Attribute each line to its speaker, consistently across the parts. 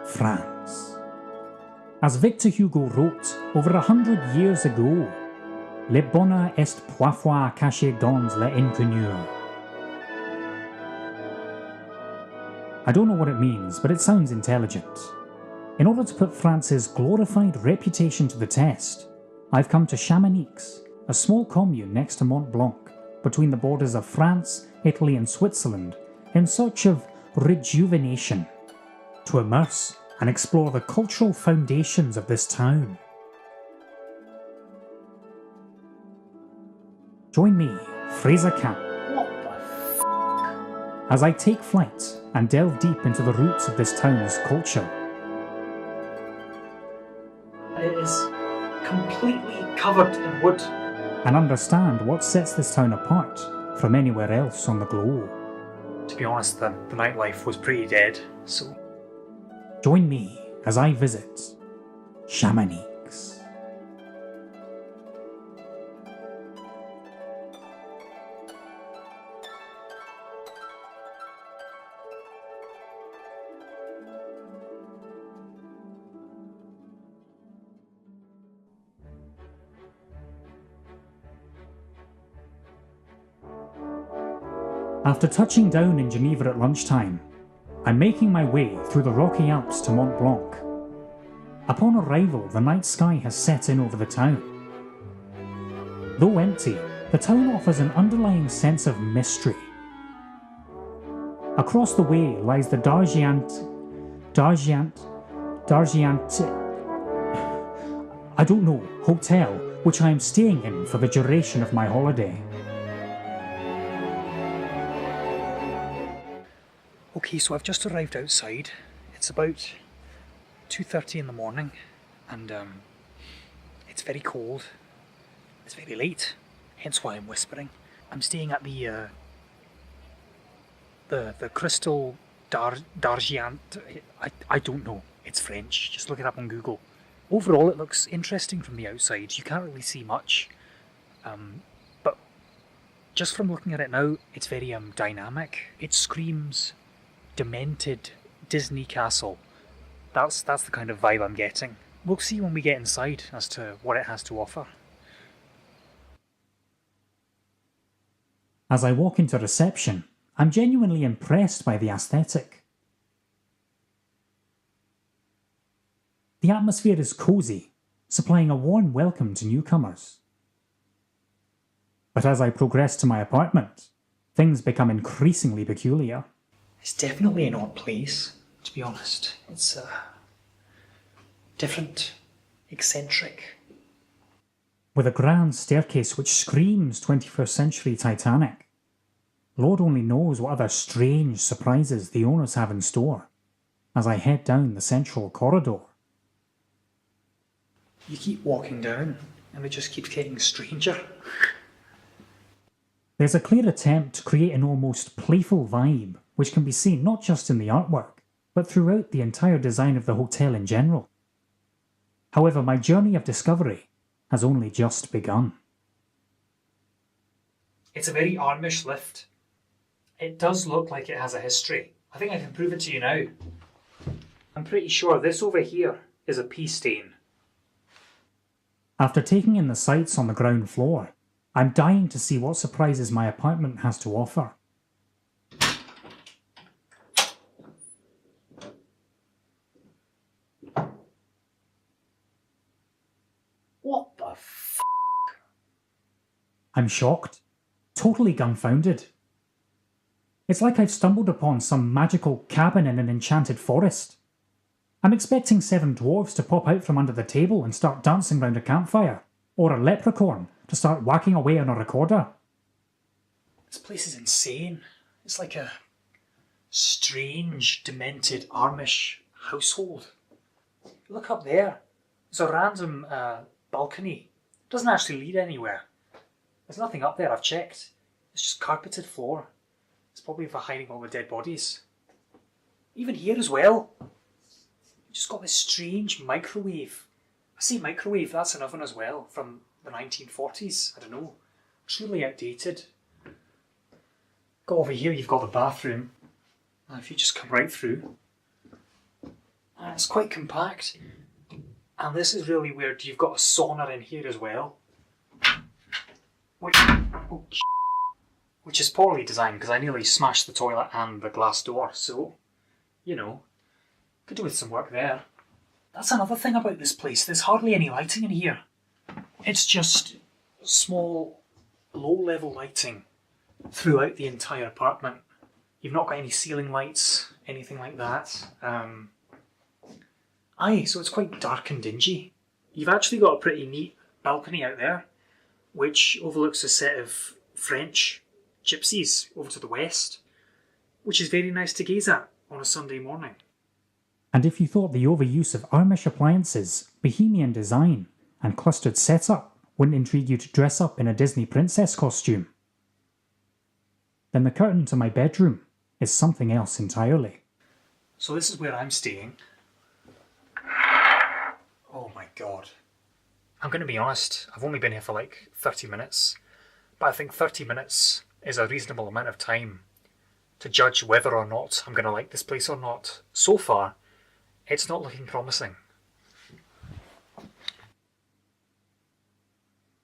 Speaker 1: France. As Victor Hugo wrote over 100 years ago, Le bonheur est parfois caché dans l'inconnu. I don't know what it means, but it sounds intelligent. In order to put France's glorified reputation to the test, I've come to Chamonix, a small commune next to Mont Blanc, between the borders of France, Italy and Switzerland, in search of rejuvenation, to immerse and explore the cultural foundations of this town. Join me, Fraser Camp, as I take flight and delve deep into the roots of this town's culture.
Speaker 2: It is completely covered in wood.
Speaker 1: And understand what sets this town apart from anywhere else on the globe.
Speaker 2: To be honest, the nightlife was pretty dead, so...
Speaker 1: Join me as I visit Chamonix. After touching down in Geneva at lunchtime, I'm making my way through the rocky Alps to Mont Blanc. Upon arrival, the night sky has set in over the town. Though empty, the town offers an underlying sense of mystery. Across the way lies the hotel, which I am staying in for the duration of my holiday.
Speaker 2: Okay, so I've just arrived outside. It's about 2:30 in the morning, and it's very cold. It's very late, hence why I'm whispering. I'm staying at the Crystal d'Argent. I don't know. It's French. Just look it up on Google. Overall, it looks interesting from the outside. You can't really see much, but just from looking at it now, it's very dynamic. It screams demented Disney castle. That's the kind of vibe I'm getting. We'll see when we get inside as to what it has to offer.
Speaker 1: As I walk into reception, I'm genuinely impressed by the aesthetic. The atmosphere is cosy, supplying a warm welcome to newcomers. But as I progress to my apartment, things become increasingly peculiar.
Speaker 2: It's definitely an odd place, to be honest. It's different, eccentric.
Speaker 1: With a grand staircase which screams 21st century Titanic. Lord only knows what other strange surprises the owners have in store as I head down the central corridor.
Speaker 2: You keep walking down and it just keeps getting stranger.
Speaker 1: There's a clear attempt to create an almost playful vibe, which can be seen not just in the artwork, but throughout the entire design of the hotel in general. However, my journey of discovery has only just begun.
Speaker 2: It's a very Amish lift. It does look like it has a history. I think I can prove it to you now. I'm pretty sure this over here is a pea stain.
Speaker 1: After taking in the sights on the ground floor, I'm dying to see what surprises my apartment has to offer.
Speaker 2: What the f***?
Speaker 1: I'm shocked, totally dumbfounded. It's like I've stumbled upon some magical cabin in an enchanted forest. I'm expecting 7 dwarves to pop out from under the table and start dancing round a campfire, or a leprechaun to start whacking away on a recorder.
Speaker 2: This place is insane. It's like a strange, demented Amish household. Look up there. There's a random balcony. It doesn't actually lead anywhere. There's nothing up there, I've checked. It's just carpeted floor. It's probably for hiding all the dead bodies. Even here as well. You've just got this strange microwave. I say microwave, that's an oven as well, from the 1940s. I don't know. Truly outdated. Got over here, you've got the bathroom. Now if you just come right through. And it's quite compact. And this is really weird. You've got a sauna in here as well. Which is poorly designed because I nearly smashed the toilet and the glass door. So, you know, could do with some work there. That's another thing about this place. There's hardly any lighting in here. It's just small, low-level lighting throughout the entire apartment. You've not got any ceiling lights, anything like that. So it's quite dark and dingy. You've actually got a pretty neat balcony out there, which overlooks a set of French gypsies over to the west, which is very nice to gaze at on a Sunday morning.
Speaker 1: And if you thought the overuse of Amish appliances, bohemian design, and clustered setup wouldn't intrigue you to dress up in a Disney princess costume, then the curtain to my bedroom is something else entirely.
Speaker 2: So this is where I'm staying. Oh my god. I'm going to be honest, I've only been here for like 30 minutes, but I think 30 minutes is a reasonable amount of time to judge whether or not I'm going to like this place or not. So far, it's not looking promising.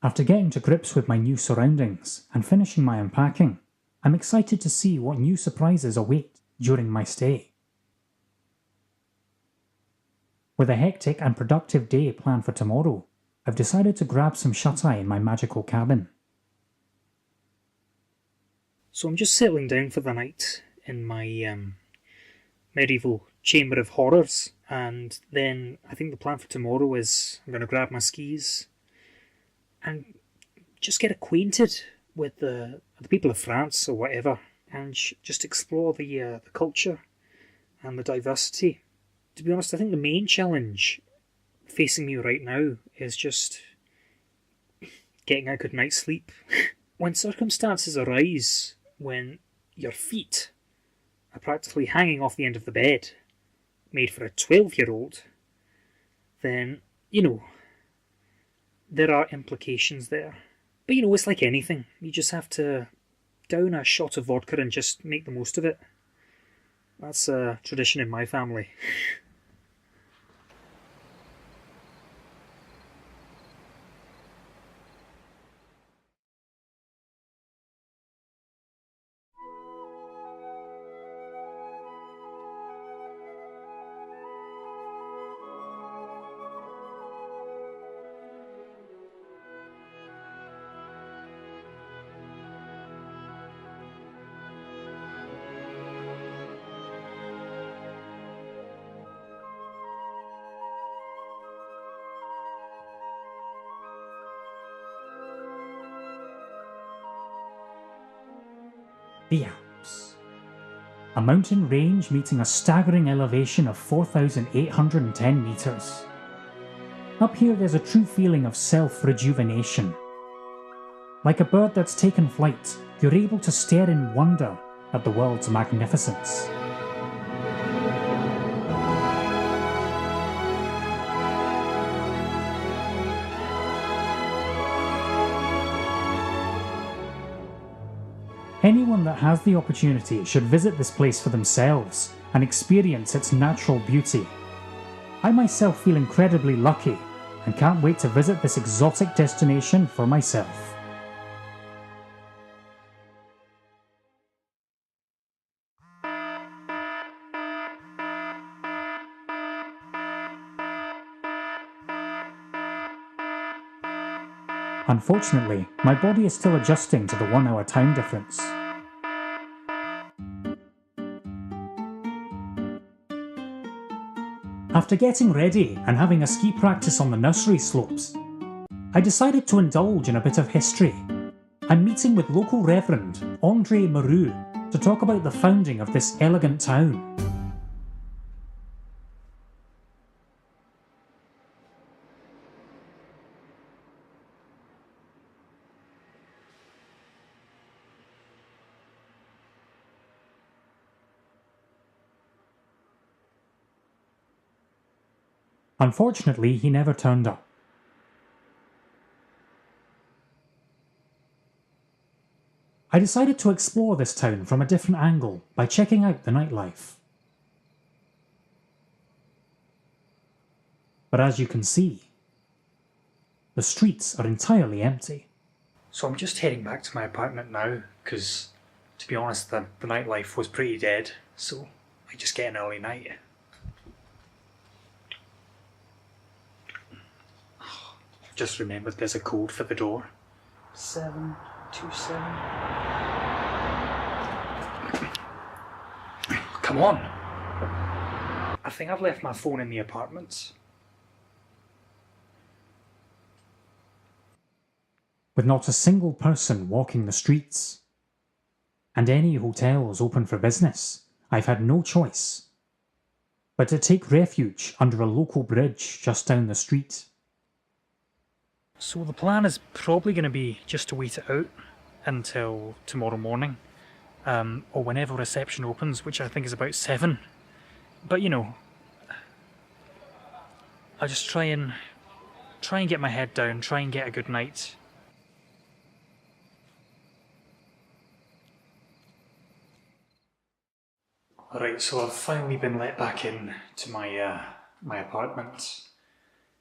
Speaker 1: After getting to grips with my new surroundings and finishing my unpacking, I'm excited to see what new surprises await during my stay. With a hectic and productive day planned for tomorrow, I've decided to grab some shut-eye in my magical cabin.
Speaker 2: So I'm just settling down for the night in my medieval chamber of horrors, and then I think the plan for tomorrow is I'm going to grab my skis and just get acquainted with the people of France or whatever, and just explore the culture and the diversity. To be honest, I think the main challenge facing me right now is just getting a good night's sleep. When circumstances arise when your feet are practically hanging off the end of the bed, made for a 12-year-old, then, there are implications there. But, it's like anything. You just have to down a shot of vodka and just make the most of it. That's a tradition in my family.
Speaker 1: The Alps. A mountain range meeting a staggering elevation of 4,810 metres. Up here there's a true feeling of self-rejuvenation. Like a bird that's taken flight, you're able to stare in wonder at the world's magnificence. Anyone that has the opportunity should visit this place for themselves and experience its natural beauty. I myself feel incredibly lucky and can't wait to visit this exotic destination for myself. Unfortunately, my body is still adjusting to the 1-hour time difference. After getting ready and having a ski practice on the nursery slopes, I decided to indulge in a bit of history. I'm meeting with local Reverend André Maroux to talk about the founding of this elegant town. Unfortunately, he never turned up. I decided to explore this town from a different angle by checking out the nightlife. but as you can see, the streets are entirely empty.
Speaker 2: So I'm just heading back to my apartment now, because, to be honest, the nightlife was pretty dead, so I just get an early night. I've just remembered there's a code for the door. 727. Come on! I think I've left my phone in the apartment.
Speaker 1: With not a single person walking the streets, and any hotels open for business, I've had no choice but to take refuge under a local bridge just down the street.
Speaker 2: So the plan is probably going to be just to wait it out until tomorrow morning, or whenever reception opens, which I think is about 7. But you know, I'll just try and get my head down, try and get a good night. Alright, so I've finally been let back in to my my apartment.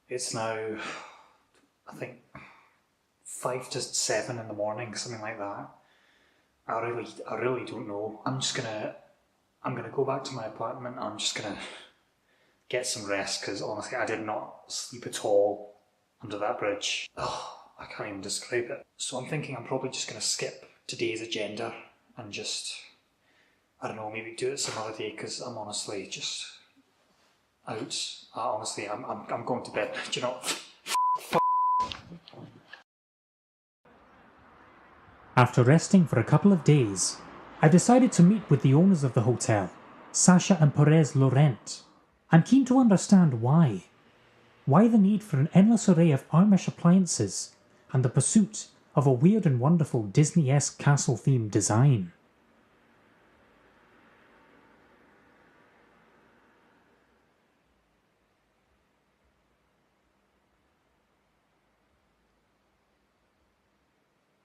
Speaker 2: It's now, I think, 5 to 7 in the morning, something like that. I really don't know. I'm gonna go back to my apartment. I'm just gonna get some rest, because honestly I did not sleep at all under that bridge. Oh, I can't even describe it. So I'm thinking I'm probably just gonna skip today's agenda and just, I don't know, maybe do it some other day, because I'm honestly just out. Honestly, I'm going to bed. Do you know?
Speaker 1: After resting for a couple of days, I decided to meet with the owners of the hotel, Sasha and Perez Laurent. I'm keen to understand why. Why the need for an endless array of Amish appliances and the pursuit of a weird and wonderful Disney-esque castle-themed design?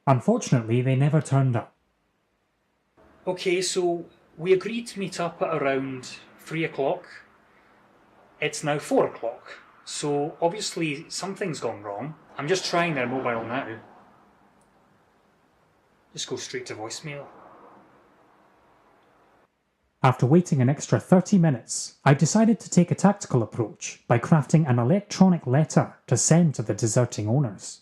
Speaker 1: Unfortunately, they never turned up.
Speaker 2: Okay, so we agreed to meet up at around 3 o'clock. It's now 4 o'clock, so obviously something's gone wrong. I'm just trying their mobile now. Just go straight to voicemail.
Speaker 1: After waiting an extra 30 minutes, I decided to take a tactical approach by crafting an electronic letter to send to the deserting owners.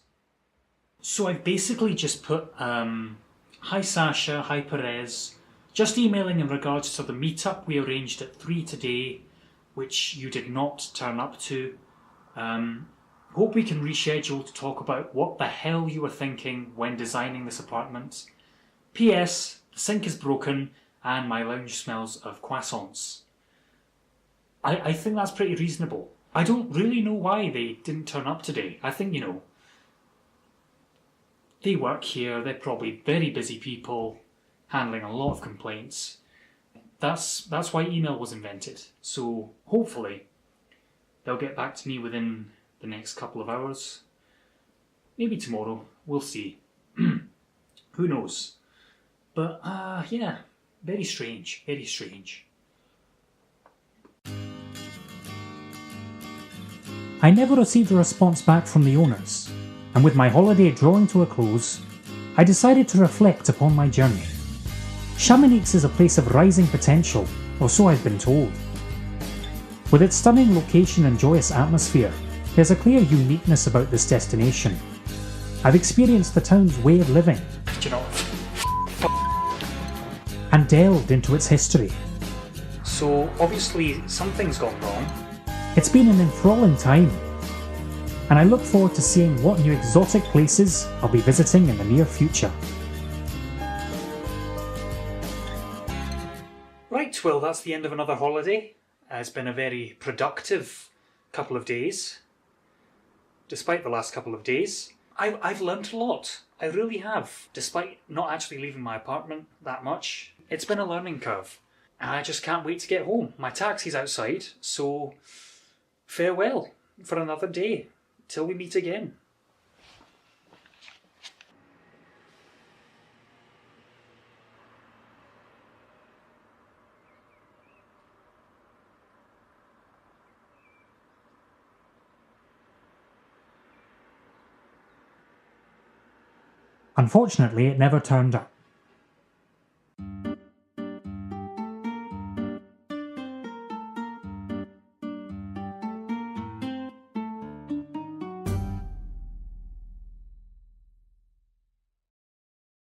Speaker 2: So I've basically just put, hi Sasha, hi Perez, just emailing in regards to the meetup we arranged at 3 today, which you did not turn up to. Hope we can reschedule to talk about what the hell you were thinking when designing this apartment. P.S. The sink is broken and my lounge smells of croissants. I think that's pretty reasonable. I don't really know why they didn't turn up today. I think, you know, they work here, they're probably very busy people, handling a lot of complaints. That's why email was invented. So hopefully they'll get back to me within the next couple of hours. Maybe tomorrow, we'll see. Who knows? But yeah, very strange, very strange.
Speaker 1: I never received a response back from the owners, and with my holiday drawing to a close, I decided to reflect upon my journey. Chamonix is a place of rising potential, or so I've been told. With its stunning location and joyous atmosphere, there's a clear uniqueness about this destination. I've experienced the town's way of living,
Speaker 2: Do you know?
Speaker 1: and delved into its history.
Speaker 2: So obviously something's gone wrong.
Speaker 1: It's been an enthralling time, and I look forward to seeing what new exotic places I'll be visiting in the near future.
Speaker 2: Right, well, that's the end of another holiday. It's been a very productive couple of days. Despite the last couple of days, I've learnt a lot. I really have, despite not actually leaving my apartment that much. It's been a learning curve, and I just can't wait to get home. My taxi's outside, so farewell for another day, till we meet again.
Speaker 1: Unfortunately, it never turned up.